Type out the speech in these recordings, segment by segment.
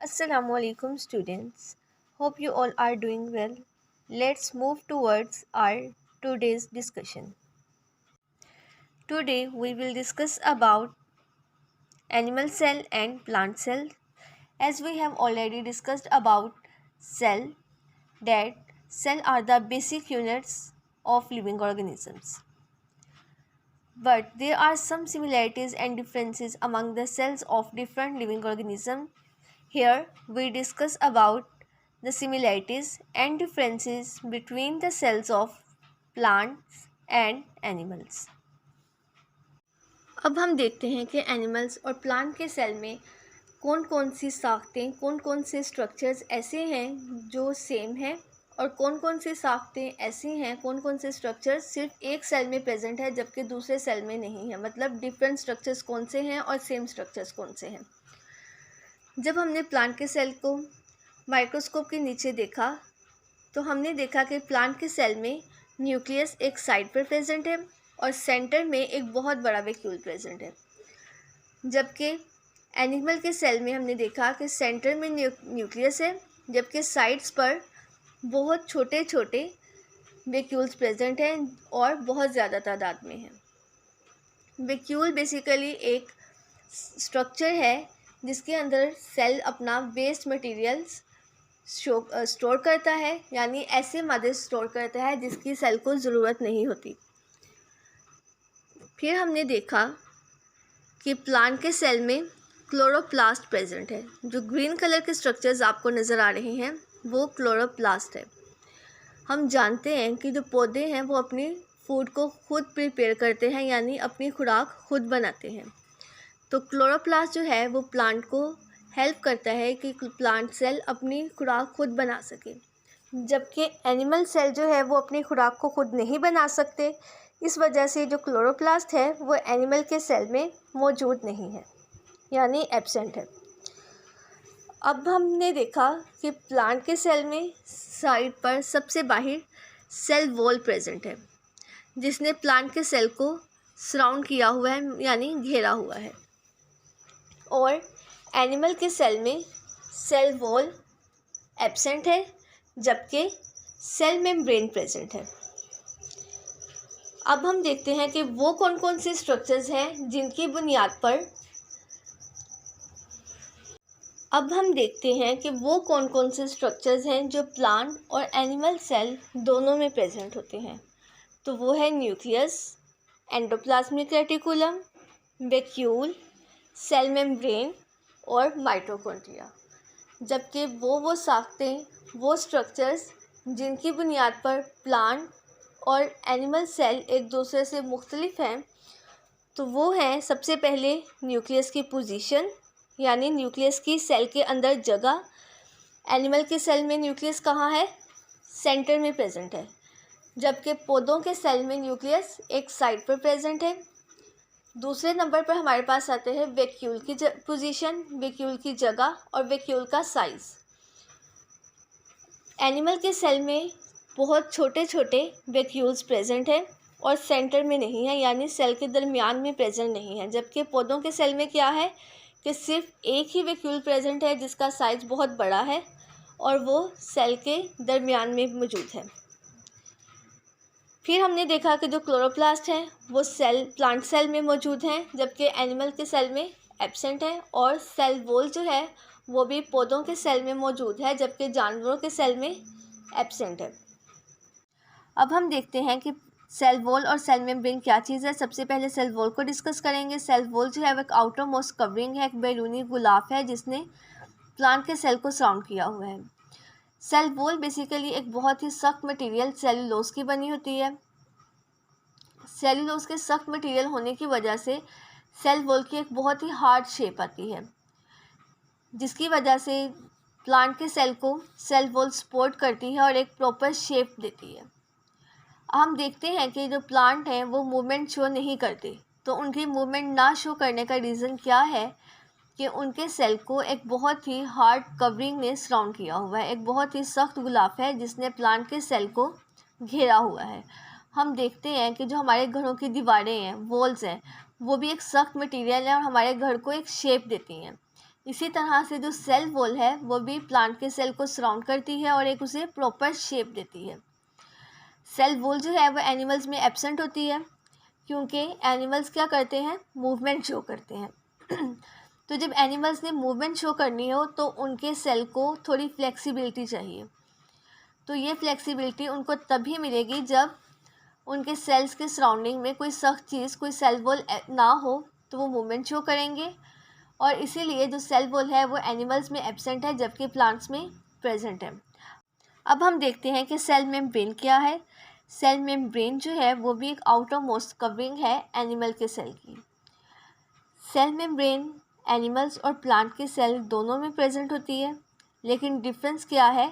Assalamualaikum students. Hope you all are doing well. Let's move towards our today's discussion. Today we will discuss about animal cell and plant cell. As we have already discussed about cell, that cell are the basic units of living organisms. But there are some similarities and differences among the cells of different living organisms. Here we discuss about the similarities and differences between the cells of plants and animals. अब हम देखते हैं कि animals और plant के cell में कौन कौन सी साख्तें, कौन कौन से स्ट्रक्चर्स ऐसे हैं जो सेम हैं और कौन कौन सी साख्तें ऐसी हैं, कौन कौन से स्ट्रक्चर्स सिर्फ एक सेल में प्रेजेंट है जबकि दूसरे सेल में नहीं है। मतलब डिफरेंट स्ट्रक्चर्स कौन से हैं और सेम स्ट्रक्चर्स कौन से हैं। जब हमने प्लांट के सेल को माइक्रोस्कोप के नीचे देखा तो हमने देखा कि प्लांट के सेल में न्यूक्लियस एक साइड पर प्रेजेंट है और सेंटर में एक बहुत बड़ा वैक्यूल प्रेजेंट है। जबकि एनिमल के सेल में हमने देखा कि सेंटर में न्यूक्लियस है जबकि साइड्स पर बहुत छोटे छोटे वैक्यूल्स प्रेजेंट हैं और बहुत ज़्यादा तादाद में हैं। वैक्यूल बेसिकली एक स्ट्रक्चर है जिसके अंदर सेल अपना वेस्ट मटेरियल्स स्टोर करता है, यानी ऐसे मादे स्टोर करता है जिसकी सेल को ज़रूरत नहीं होती। फिर हमने देखा कि प्लांट के सेल में क्लोरोप्लास्ट प्रेजेंट है। जो ग्रीन कलर के स्ट्रक्चर्स आपको नज़र आ रहे हैं वो क्लोरोप्लास्ट है। हम जानते हैं कि जो पौधे हैं वो अपनी फूड को खुद प्रिपेयर करते हैं, यानी अपनी खुराक खुद बनाते हैं। तो क्लोरोप्लास्ट जो है वो प्लांट को हेल्प करता है कि प्लांट सेल अपनी खुराक खुद बना सके, जबकि एनिमल सेल जो है वो अपनी खुराक को खुद नहीं बना सकते। इस वजह से जो क्लोरोप्लास्ट है वो एनिमल के सेल में मौजूद नहीं है, यानी एब्सेंट है। अब हमने देखा कि प्लांट के सेल में साइड पर सबसे बाहर सेल वॉल प्रेजेंट है जिसने प्लांट के सेल को सराउंड किया हुआ है, यानी घेरा हुआ है। और एनिमल के सेल में सेल वॉल एब्सेंट है जबकि सेल मेम्ब्रेन प्रेजेंट है। अब हम देखते हैं कि वो कौन कौन से स्ट्रक्चर्स हैं जिनकी बुनियाद पर जो प्लांट और एनिमल सेल दोनों में प्रेजेंट होते हैं। तो वो है nucleus, endoplasmic reticulum, vacuole, cell membrane और माइटोकॉन्ड्रिया। जबकि वो साख्तें, वो स्ट्रक्चर्स जिनकी बुनियाद पर प्लांट और एनिमल सेल एक दूसरे से मुख्तलिफ हैं, तो वो हैं सबसे पहले न्यूक्लियस की पोजीशन, यानी न्यूक्लियस की सेल के अंदर जगह। एनिमल के सेल में न्यूक्लियस कहाँ है? सेंटर में प्रेजेंट है, जबकि पौधों के सेल में न्यूक्लियस एक साइड पर प्रेजेंट है। दूसरे नंबर पर हमारे पास आते हैं वैक्यूल की पोजीशन, वैक्यूल की जगह और वैक्यूल का साइज़। एनिमल के सेल में बहुत छोटे छोटे वैक्यूल्स प्रेजेंट हैं और सेंटर में नहीं है, यानी सेल के दरमियान में प्रेजेंट नहीं है। जबकि पौधों के सेल में क्या है कि सिर्फ एक ही वैक्यूल प्रेजेंट है जिसका साइज़ बहुत बड़ा है और वो सेल के दरमियान में मौजूद है। फिर हमने देखा कि जो क्लोरोप्लास्ट हैं वो प्लांट सेल में मौजूद हैं, जबकि एनिमल के सेल में एब्सेंट है। और सेल वॉल जो है वो भी पौधों के सेल में मौजूद है, जबकि जानवरों के सेल में एब्सेंट है। अब हम देखते हैं कि सेल वॉल और सेल मेम्ब्रेन क्या चीज़ है। सबसे पहले सेल वॉल को डिस्कस करेंगे। सेल वॉल जो है वो एक आउटर मोस्ट कवरिंग है, एक बैरूनी गुलाफ है जिसने प्लांट के सेल को सराउंड किया हुआ है। सेल वॉल बेसिकली एक बहुत ही सख्त मटेरियल सेलुलोज की बनी होती है। सेलुलोज के सख्त मटेरियल होने की वजह से सेल वॉल की एक बहुत ही हार्ड शेप आती है, जिसकी वजह से प्लांट के सेल को सेल वॉल सपोर्ट करती है और एक प्रॉपर शेप देती है। हम देखते हैं कि जो प्लांट हैं वो मूवमेंट शो नहीं करते, तो उनकी मूवमेंट ना शो करने का रीज़न क्या है कि उनके सेल को एक बहुत ही हार्ड कवरिंग ने सराउंड किया हुआ है, एक बहुत ही सख्त गुलाफ है जिसने प्लांट के सेल को घेरा हुआ है। हम देखते हैं कि जो हमारे घरों की दीवारें हैं, वॉल्स हैं, वो भी एक सख्त मटेरियल है और हमारे घर को एक शेप देती हैं। इसी तरह से जो सेल वॉल है वो भी प्लांट के सेल को सराउंड करती है और एक उसे प्रॉपर शेप देती है। सेल वॉल जो है वो एनिमल्स में एब्सेंट होती है क्योंकि एनिमल्स क्या करते हैं, मूवमेंट शो करते हैं। तो जब एनिमल्स ने मूवमेंट शो करनी हो तो उनके सेल को थोड़ी फ्लेक्सिबिलिटी चाहिए। तो ये फ्लेक्सिबिलिटी उनको तभी मिलेगी जब उनके सेल्स के सराउंडिंग में कोई सख्त चीज़, कोई सेल वॉल ना हो, तो वो मूवमेंट शो करेंगे। और इसीलिए जो सेल वॉल है वो एनिमल्स में एब्सेंट है जबकि प्लांट्स में प्रेजेंट है। अब हम देखते हैं कि सेल मेम्ब्रेन क्या है। सेल मेम्ब्रेन जो है वो भी एक आउटर मोस्ट कवरिंग है एनिमल के सेल की। सेल मेम्ब्रेन एनिमल्स और प्लांट के सेल दोनों में प्रेजेंट होती है, लेकिन डिफरेंस क्या है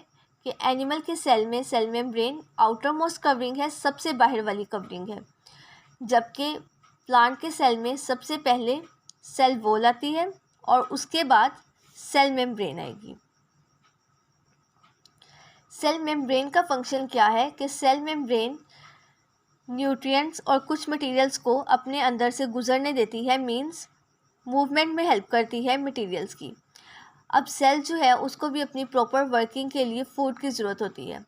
कि एनिमल के सेल में cell membrane outermost covering है, सबसे बाहर वाली कवरिंग है, जबकि प्लांट के सेल में सबसे पहले सेल वॉल आती है और उसके बाद सेल मेम्ब्रेन आएगी। सेल मेम्ब्रेन का फंक्शन क्या है कि सेल मेम्ब्रेन न्यूट्रिएंट्स और कुछ मटेरियल्स को अपने अंदर से गुजरने देती है, मींस मूवमेंट में हेल्प करती है मटेरियल्स की। अब सेल जो है उसको भी अपनी प्रॉपर वर्किंग के लिए फूड की ज़रूरत होती है।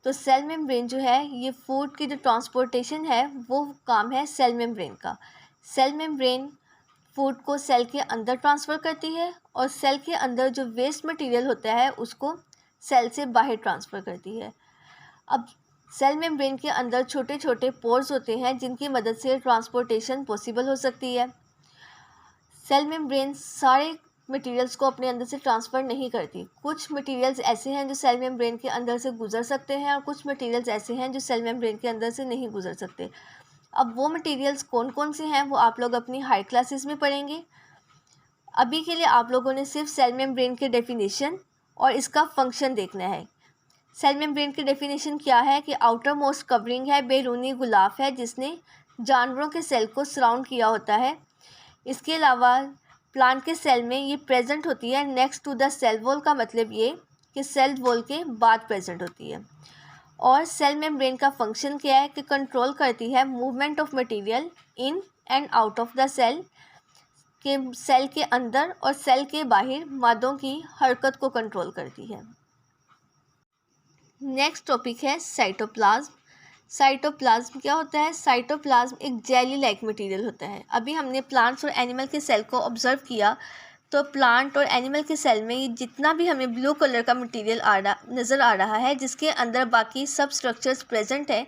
तो सेल मेम्ब्रेन जो है ये फूड की जो ट्रांसपोर्टेशन है वो काम है सेल मेम्ब्रेन का। सेल मेम्ब्रेन फूड को सेल के अंदर ट्रांसफ़र करती है और सेल के अंदर जो वेस्ट मटेरियल होता है उसको सेल से बाहर ट्रांसफ़र करती है। अब सेल मेम्ब्रेन के अंदर छोटे छोटे पोर्स होते हैं जिनकी मदद से ट्रांसपोर्टेशन पॉसिबल हो सकती है। सेल मेम्ब्रेन सारे मटेरियल्स को अपने अंदर से ट्रांसफ़र नहीं करती। कुछ मटेरियल्स ऐसे हैं जो सेल मेम्ब्रेन के अंदर से गुजर सकते हैं और कुछ मटेरियल्स ऐसे हैं जो सेल मेम्ब्रेन के अंदर से नहीं गुजर सकते। अब वो मटेरियल्स कौन कौन से हैं वो आप लोग अपनी हाई क्लासेस में पढ़ेंगे। अभी के लिए आप लोगों ने सिर्फ सेल मेम्ब्रेन के डेफिनेशन और इसका फंक्शन देखना है। सेल मेम्ब्रेन की डेफिनेशन क्या है कि आउटर मोस्ट कवरिंग है, बैरूनी गुलाफ है जिसने जानवरों के सेल को सराउंड किया होता है। इसके अलावा प्लांट के सेल में ये प्रेजेंट होती है next to the cell wall, का मतलब ये कि सेल वॉल के बाद प्रेजेंट होती है। और सेल मेम्ब्रेन का फंक्शन क्या है कि कंट्रोल करती है movement of material in and out of the cell, के सेल के अंदर और सेल के बाहर मादों की हरकत को कंट्रोल करती है। नेक्स्ट टॉपिक है साइटोप्लाज्म। साइटोप्लाज्म क्या होता है? साइटोप्लाज्म एक जेली लाइक मटेरियल होता है। अभी हमने प्लांट्स और एनिमल के सेल को ऑब्जर्व किया तो प्लांट और एनिमल के सेल में ये जितना भी हमें ब्लू कलर का मटेरियल नज़र आ रहा है जिसके अंदर बाकी सब स्ट्रक्चर्स प्रेजेंट हैं,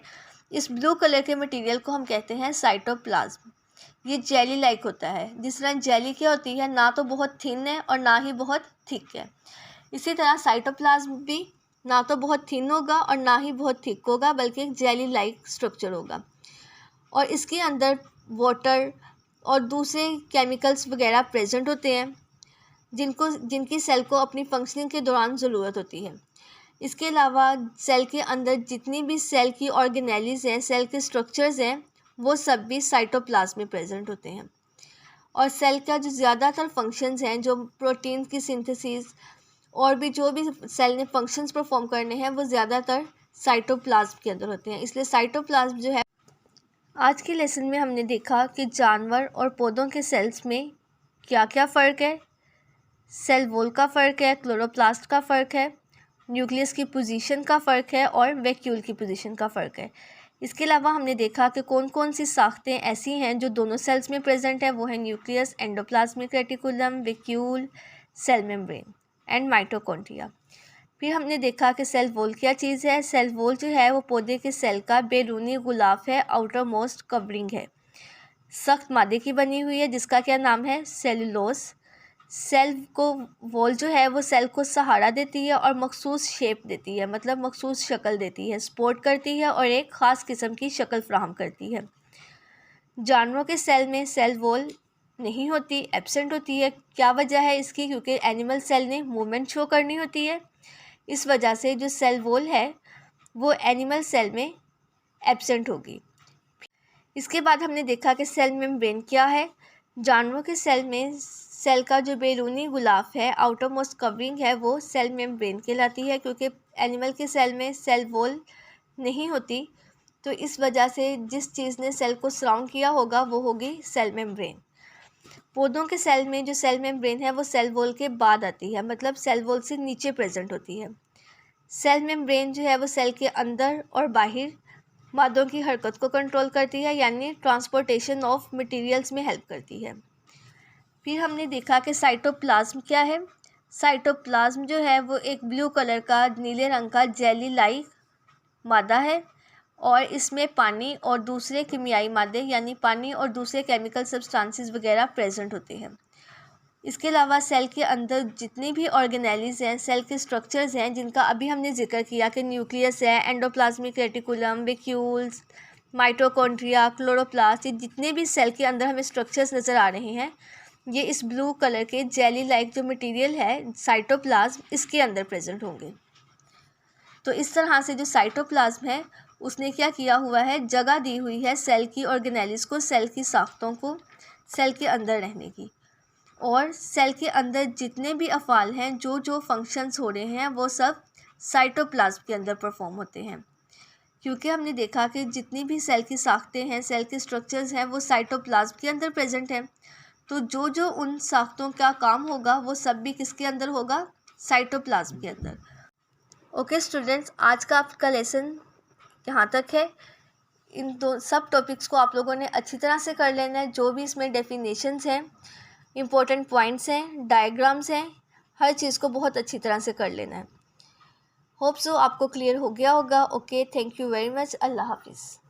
इस ब्लू कलर के मटेरियल को हम कहते हैं साइटोप्लाज्म। ये जेली लाइक होता है। जिस तरह जेली क्या होती है, ना तो बहुत थिन है और ना ही बहुत थिक है, इसी तरह साइटोप्लाज्म भी ना तो बहुत थिन होगा और ना ही बहुत थिक होगा, बल्कि एक जेली लाइक स्ट्रक्चर होगा। और इसके अंदर वाटर और दूसरे केमिकल्स वगैरह प्रेजेंट होते हैं जिनकी सेल को अपनी फंक्शनिंग के दौरान ज़रूरत होती है। इसके अलावा सेल के अंदर जितनी भी सेल की ऑर्गेनेलीज हैं, सेल के स्ट्रक्चर्स हैं, वो सब भी साइटोप्लाज्म में प्रेजेंट होते हैं। और सेल का जो ज़्यादातर फंक्शंस हैं, जो प्रोटीन की सिंथेसिस और भी जो भी सेल ने फंक्शंस परफॉर्म करने हैं, वो ज़्यादातर साइटोप्लाज्म के अंदर होते हैं। इसलिए साइटोप्लाज्म जो है, आज के लेसन में हमने देखा कि जानवर और पौधों के सेल्स में क्या क्या फ़र्क है। सेल वॉल का फ़र्क है, क्लोरोप्लास्ट का फ़र्क है, न्यूक्लियस की पोजीशन का फ़र्क है और वैक्यूल की पोजीशन का फ़र्क है। इसके अलावा हमने देखा कि कौन कौन सी साख्तें ऐसी हैं जो दोनों सेल्स में प्रेजेंट है। वो है nucleus, endoplasmic reticulum, vacuole, cell membrane and mitochondria. फिर हमने देखा कि सेल वॉल क्या चीज़ है। सेल वॉल जो है वो पौधे के सेल का बैरूनी गुलाफ है, आउटर मोस्ट कवरिंग है, सख्त मादे की बनी हुई है जिसका क्या नाम है? सेलुलोज। सेल को वॉल जो है वो सेल को सहारा देती है और मखसूस शेप देती है, मतलब मखसूस शक्ल देती है, सपोर्ट करती है और एक ख़ास किस्म की शक्ल फ्राहम करती है। जानवरों के सेल में सेल वॉल नहीं होती, एब्सेंट होती है। क्या वजह है इसकी? क्योंकि एनिमल सेल ने मूवमेंट शो करनी होती है, इस वजह से जो सेल वॉल है वो एनिमल सेल में एब्सेंट होगी। इसके बाद हमने देखा कि सेल मेम्ब्रेन क्या है। जानवरों के सेल में सेल का जो बैरूनी गुलाफ है, आउटर मोस्ट कवरिंग है, वो सेल मेम्ब्रेन कहलाती है। क्योंकि एनिमल के सेल में सेल वॉल नहीं होती, तो इस वजह से जिस चीज़ ने सेल को सराउंड किया होगा वो होगी सेल मेम्ब्रेन। पौधों के सेल में जो सेल मेम्ब्रेन है वो सेल वॉल के बाद आती है, मतलब सेल वॉल से नीचे प्रेजेंट होती है। सेल मेम्ब्रेन जो है वो सेल के अंदर और बाहर मादों की हरकत को कंट्रोल करती है, यानी ट्रांसपोर्टेशन ऑफ मटेरियल्स में हेल्प करती है। फिर हमने देखा कि साइटोप्लाज्म क्या है। साइटोप्लाज्म जो है वो एक ब्लू कलर का, नीले रंग का जेली लाइक मादा है और इसमें पानी और दूसरे कीमियाई मादे यानी पानी और दूसरे केमिकल सब्सटेंसेस वगैरह प्रेजेंट होते हैं। इसके अलावा सेल के अंदर जितनी भी ऑर्गेनेलीज हैं, सेल के स्ट्रक्चर्स हैं जिनका अभी हमने जिक्र किया कि न्यूक्लियस है, endoplasmic reticulum, vacuoles, mitochondria, chloroplast, ये जितने भी सेल के अंदर हमें स्ट्रक्चर्स नज़र आ रहे हैं ये इस ब्लू कलर के जेली लाइक जो मटेरियल है साइटोप्लाज्म, इसके अंदर प्रेजेंट होंगे। तो इस तरह से जो साइटोप्लाज्म है उसने क्या किया हुआ है, जगह दी हुई है सेल की ऑर्गेनेलिस को, सेल की साख्तों को सेल के अंदर रहने की। और सेल के अंदर जितने भी अफ़ाल हैं, जो जो फंक्शंस हो रहे हैं वो सब साइटोप्लाज्म के अंदर परफॉर्म होते हैं। क्योंकि हमने देखा कि जितनी भी सेल की साख्तें हैं, सेल के स्ट्रक्चर्स हैं, वो साइटोप्लाज्म के अंदर प्रेजेंट हैं। तो जो जो उन साख्तों का काम होगा वो सब भी किसके अंदर होगा, साइटोप्लाज्म के अंदर। ओके स्टूडेंट्स, आज का आपका लेसन यहाँ तक है। इन दो सब टॉपिक्स को आप लोगों ने अच्छी तरह से कर लेना है। जो भी इसमें डेफिनेशंस हैं, इम्पोर्टेंट पॉइंट्स हैं, डायग्राम्स हैं, हर चीज़ को बहुत अच्छी तरह से कर लेना है। होप सो आपको क्लियर हो गया होगा। Okay, thank you very much. अल्लाह हाफिज़।